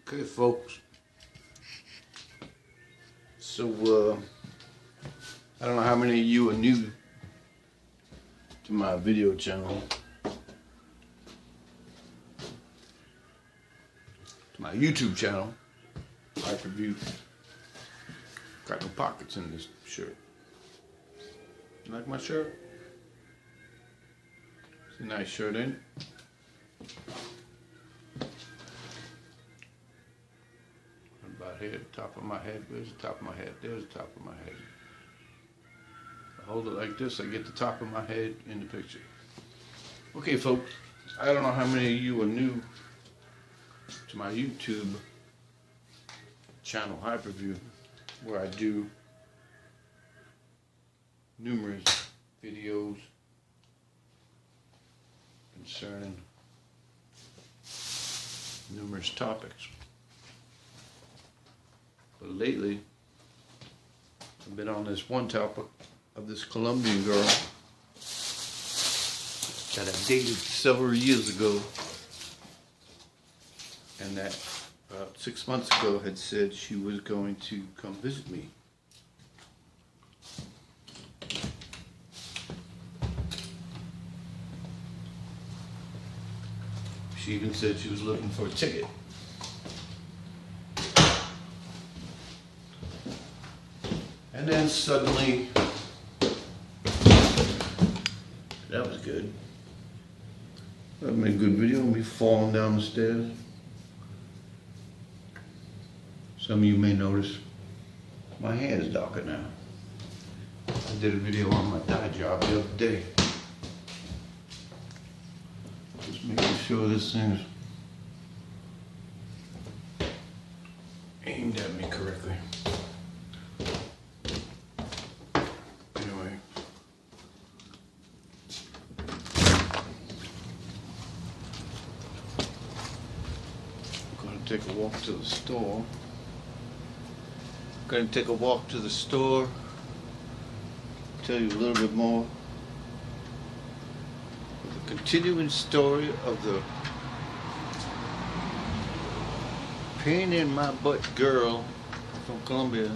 Okay, folks. So, I don't know how many of you are new to my video channel, to my YouTube channel. Hyperview. Got no pockets in this shirt. You like my shirt? It's a nice shirt, ain't it? About here, top of my head. Where's the top of my head? There's the top of my head. I hold it like this, I get the top of my head in the picture. Okay, folks, I don't know how many of you are new to my YouTube channel, Hyperview, where I do numerous videos concerning numerous topics. But lately, I've been on this one topic of this Colombian girl that I dated several years ago, and that about 6 months ago had said she was going to come visit me. She even said she was looking for a ticket. And then suddenly, that was good. That made a good video of me falling down the stairs. Some of you may notice my hair is darker now. I did a video on my dye job the other day. Just making sure this thing is aimed at me correctly. Anyway. I'm going to take a walk to the store. Going to take a walk to the store, tell you a little bit more of the continuing story of the pain in my butt girl from Colombia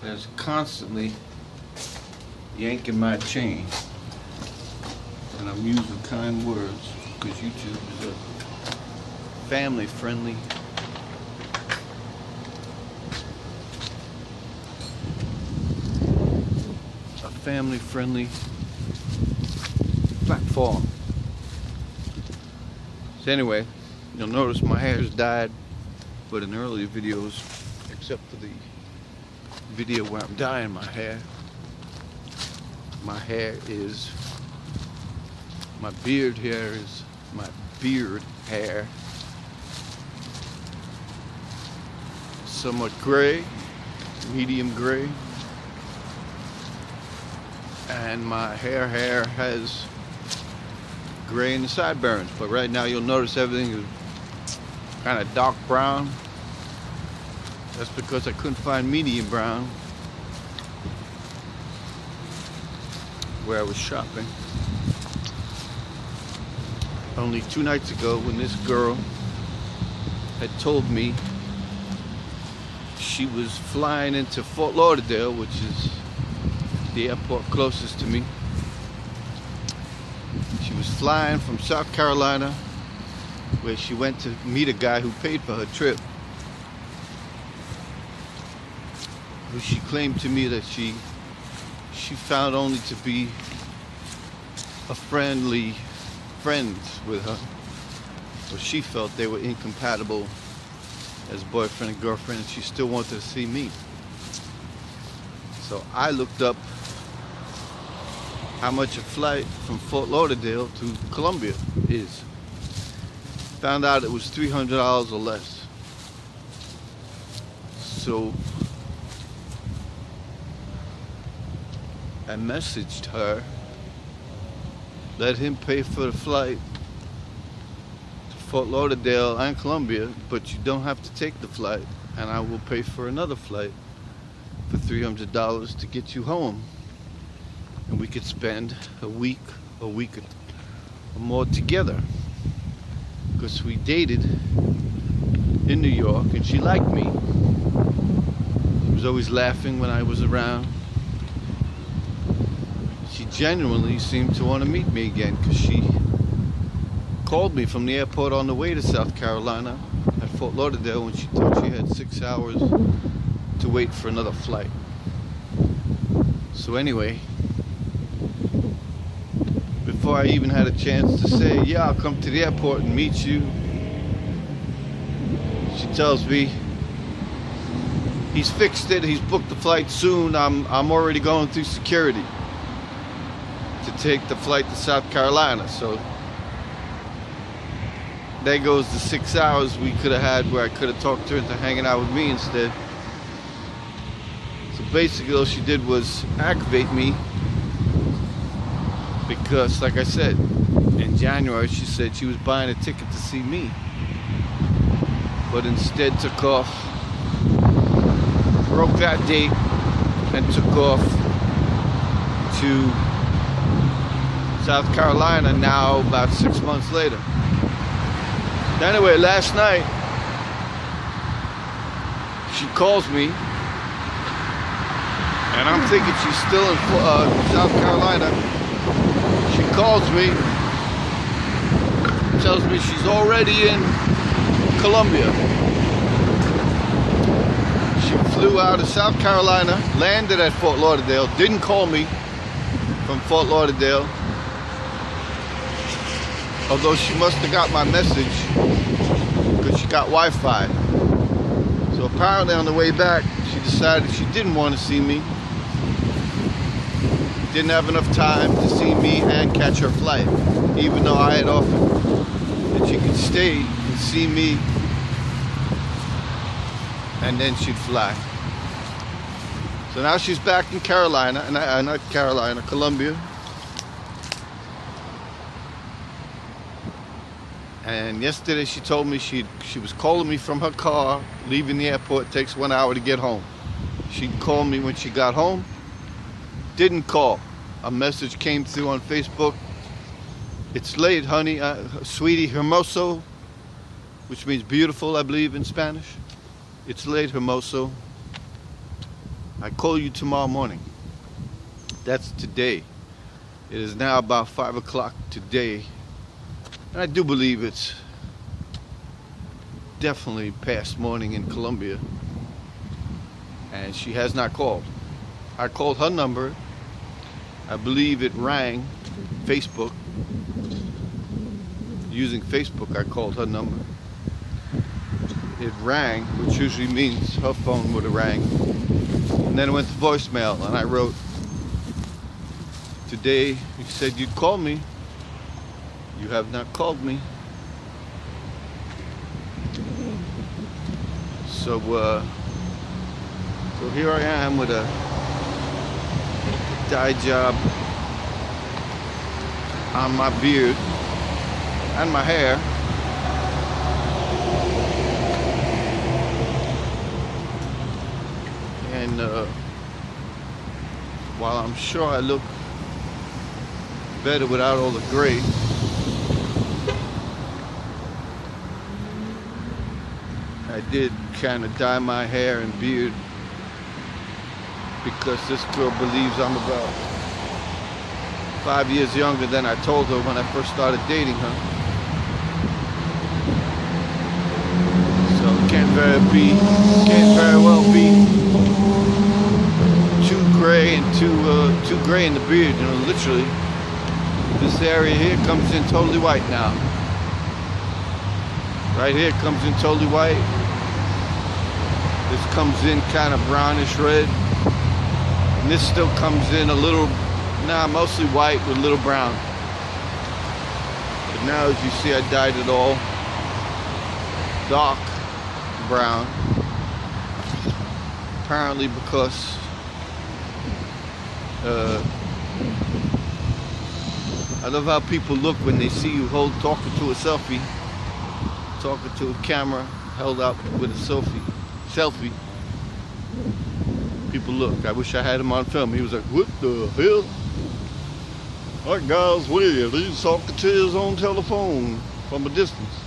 that's constantly yanking my chain. And I'm using kind words because YouTube is a family-friendly family-friendly platform. So anyway, you'll notice my hair's dyed, but in earlier videos, except for the video where I'm dyeing my hair is, my beard hair is my beard hair. Somewhat gray, medium gray. And my hair has gray in the sideburns, but right now you'll notice everything is kind of dark brown. That's because I couldn't find medium brown where I was shopping. Only 2 nights ago, when this girl had told me she was flying into Fort Lauderdale, which is the airport closest to me. She was flying from South Carolina, where she went to meet a guy who paid for her trip, who she claimed to me that she found only to be a friends with her, but she felt they were incompatible as boyfriend and girlfriend, and she still wanted to see me. So I looked up how much a flight from Fort Lauderdale to Colombia is. Found out it was $300 or less. So I messaged her, let him pay for the flight to Fort Lauderdale and Colombia, but you don't have to take the flight, and I will pay for another flight for $300 to get you home. And we could spend a week or more together, because we dated in New York, and she liked me. She was always laughing when I was around. She genuinely seemed to want to meet me again, because she called me from the airport on the way to South Carolina at Fort Lauderdale when she thought she had 6 hours to wait for another flight. So anyway, before I even had a chance to say, yeah, I'll come to the airport and meet you, she tells me he's fixed it, he's booked the flight soon, I'm already going through security to take the flight to South Carolina. So there goes the 6 hours we could have had where I could have talked her into hanging out with me instead. So basically all she did was aggravate me, because like I said, in January she said she was buying a ticket to see me, but instead took off, broke that date and took off to South Carolina now about 6 months later. Anyway, last night she calls me, and I'm thinking she's still in South Carolina. She calls me, tells me she's already in Colombia. She flew out of South Carolina, landed at Fort Lauderdale, didn't call me from Fort Lauderdale, although she must have got my message because she got Wi-Fi. So apparently on the way back, she decided she didn't want to see me. Didn't have enough time to see me and catch her flight, even though I had offered that she could stay and see me and then she'd fly. So now she's back in Carolina, not Carolina, Colombia. And yesterday she told me she was calling me from her car, leaving the airport. It takes 1 hour to get home. She'd call me when she got home. Didn't call. A message came through on Facebook. It's late, honey, sweetie, hermoso, which means beautiful, I believe, in Spanish. It's late, hermoso. I call you tomorrow morning. That's today. It is now about 5 o'clock today. And I do believe it's definitely past morning in Colombia. And she has not called. I called her number. I believe it rang. Facebook. Using Facebook, I called her number. It rang, which usually means her phone would have rang. And then it went to voicemail, and I wrote, today you said you'd call me. You have not called me. So here I am with a dye job on my beard and my hair. And while I'm sure I look better without all the gray, I did kind of dye my hair and beard because this girl believes I'm about 5 years younger than I told her when I first started dating her. So it can't very well be too gray and too gray in the beard, you know, literally. This area here comes in totally white now. Right here comes in totally white. This comes in kind of brownish red. And this still comes in a little, mostly white with a little brown. But now as you see, I dyed it all dark brown. Apparently because I love how people look when they see you talking to a selfie, talking to a camera held up with a selfie. People look. I wish I had him on film. He was like, what the hell? That guy's weird. He's talking to his own telephone from a distance.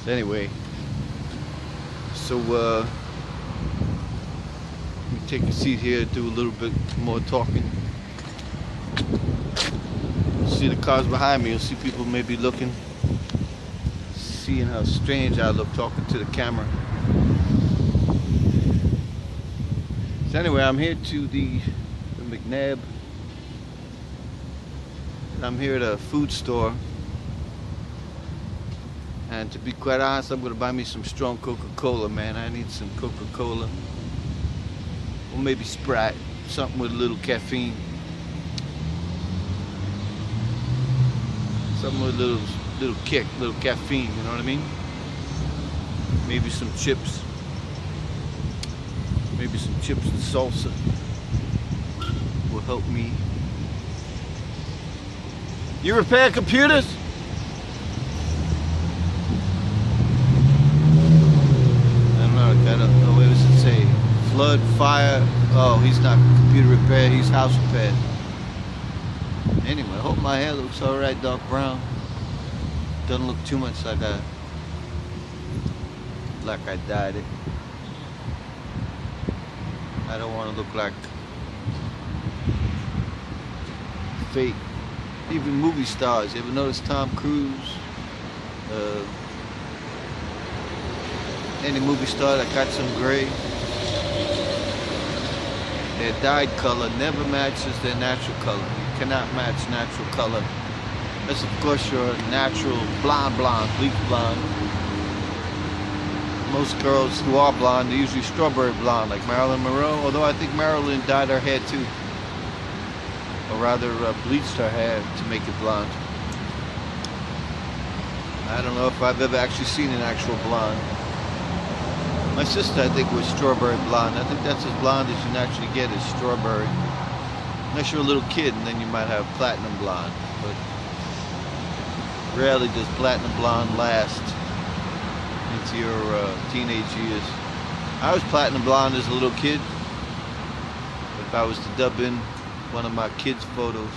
Anyway, so let me take a seat here, do a little bit more talking. See the cars behind me, you'll see people maybe looking, seeing how strange I look talking to the camera. So anyway, I'm here to the McNabb. I'm here at a food store. And to be quite honest, I'm gonna buy me some strong Coca-Cola, man. I need some Coca-Cola. Or maybe Sprite, something with a little caffeine. Something with a little kick, little caffeine, you know what I mean? Maybe some chips. Maybe some chips and salsa will help me. You repair computers? I don't know, what does it say? Flood, fire. Oh, he's not computer repair, he's house repair. Anyway, I hope my hair looks alright, dark brown. Doesn't look too much like I dyed it. I don't want to look like fake. Even movie stars. You ever notice Tom Cruise? Any movie star that got some gray, their dyed color never matches their natural color. You cannot match natural color. Unless, of course, you're a natural blonde, bleach blonde. Most girls who are blonde are usually strawberry blonde, like Marilyn Monroe, although I think Marilyn dyed her hair too. Or rather, bleached her hair to make it blonde. I don't know if I've ever actually seen an actual blonde. My sister, I think, was strawberry blonde. I think that's as blonde as you naturally get is strawberry. Unless you're a little kid, and then you might have platinum blonde. But rarely does platinum blonde last into your teenage years. I was platinum blonde as a little kid. If I was to dub in one of my kid photos,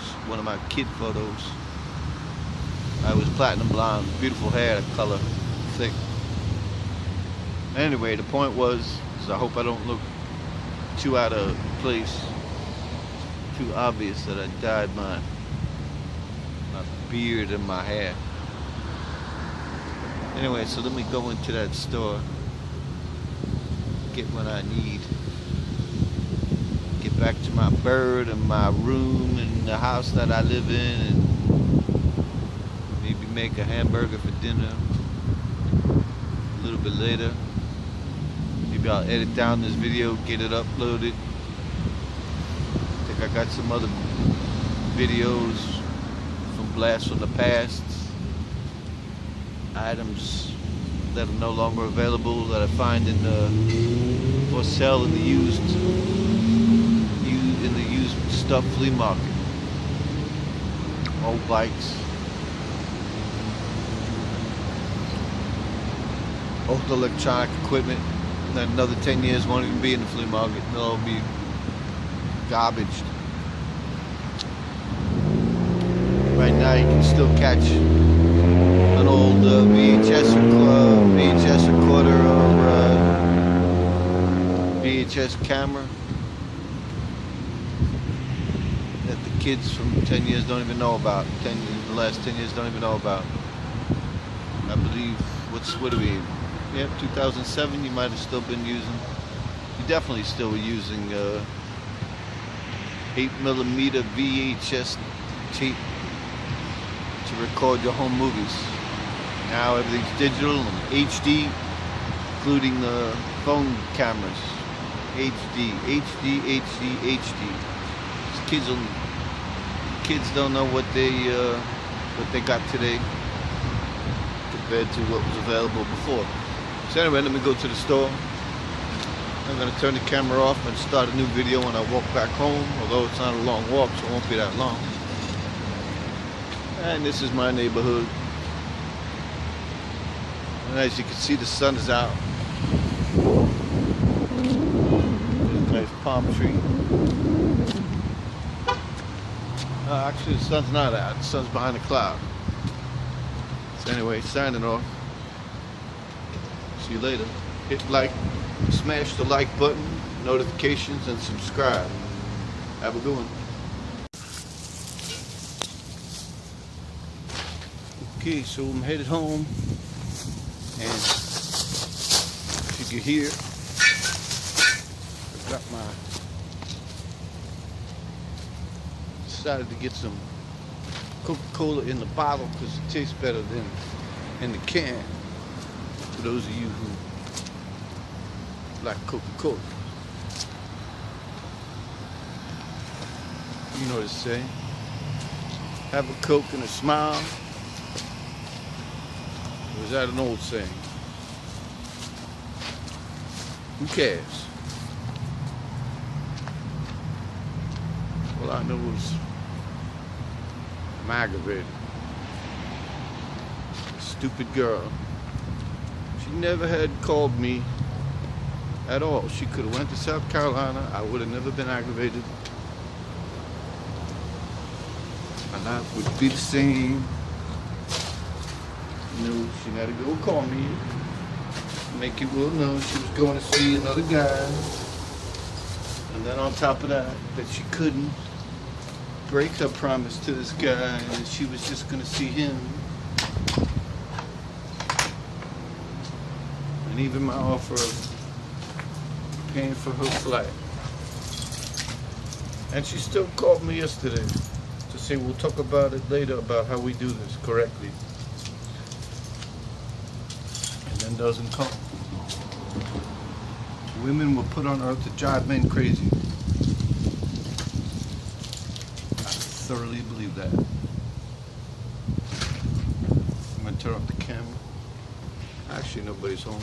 I was platinum blonde. Beautiful hair, color, thick. Anyway, the point was, is I hope I don't look too out of place, too obvious that I dyed my beard and my hair. Anyway, so let me go into that store, get what I need, get back to my bird and my room and the house that I live in, and maybe make a hamburger for dinner a little bit later. Maybe I'll edit down this video, get it uploaded. I think I got some other videos from blasts from the past. Items that are no longer available that I find in the for sale in the used stuff flea market. Old bikes, old electronic equipment. That another 10 years won't even be in the flea market. They'll all be garbaged. Right now you can still catch an old VHS recorder or VHS camera that the kids from 10 years don't even know about. The last 10 years don't even know about. I believe, what are we? Yep, 2007, you might have still been using, you definitely still were using 8mm VHS tape to record your home movies. Now everything's digital and HD, including the phone cameras. HD. Kids don't know what they got today compared to what was available before. So anyway, let me go to the store. I'm going to turn the camera off and start a new video when I walk back home, although it's not a long walk, so it won't be that long. And this is my neighborhood. And as you can see, the sun is out. There's a nice palm tree. Actually, the sun's not out. The sun's behind a cloud. So anyway, signing off. See you later. Hit like, smash the like button, notifications, and subscribe. Have a good one. Okay, so I'm headed home, and as you can hear, I got decided to get some Coca-Cola in the bottle because it tastes better than in the can. For those of you who like Coca-Cola, you know what to say. Have a Coke and a smile. Or is that an old saying? Who cares? All I know is I'm aggravated. Stupid girl. She never had called me at all. She could have went to South Carolina. I would have never been aggravated. My life would be the same. No, she had to go call me. Make it well known she was going to see another guy. And then on top of that, that she couldn't break her promise to this guy and that she was just going to see him. And even my offer of paying for her flight. And she still called me yesterday to say we'll talk about it later about how we do this correctly. And then doesn't come. Women were put on earth to drive men crazy. I thoroughly believe that. I'm gonna turn off the camera. Actually, nobody's home.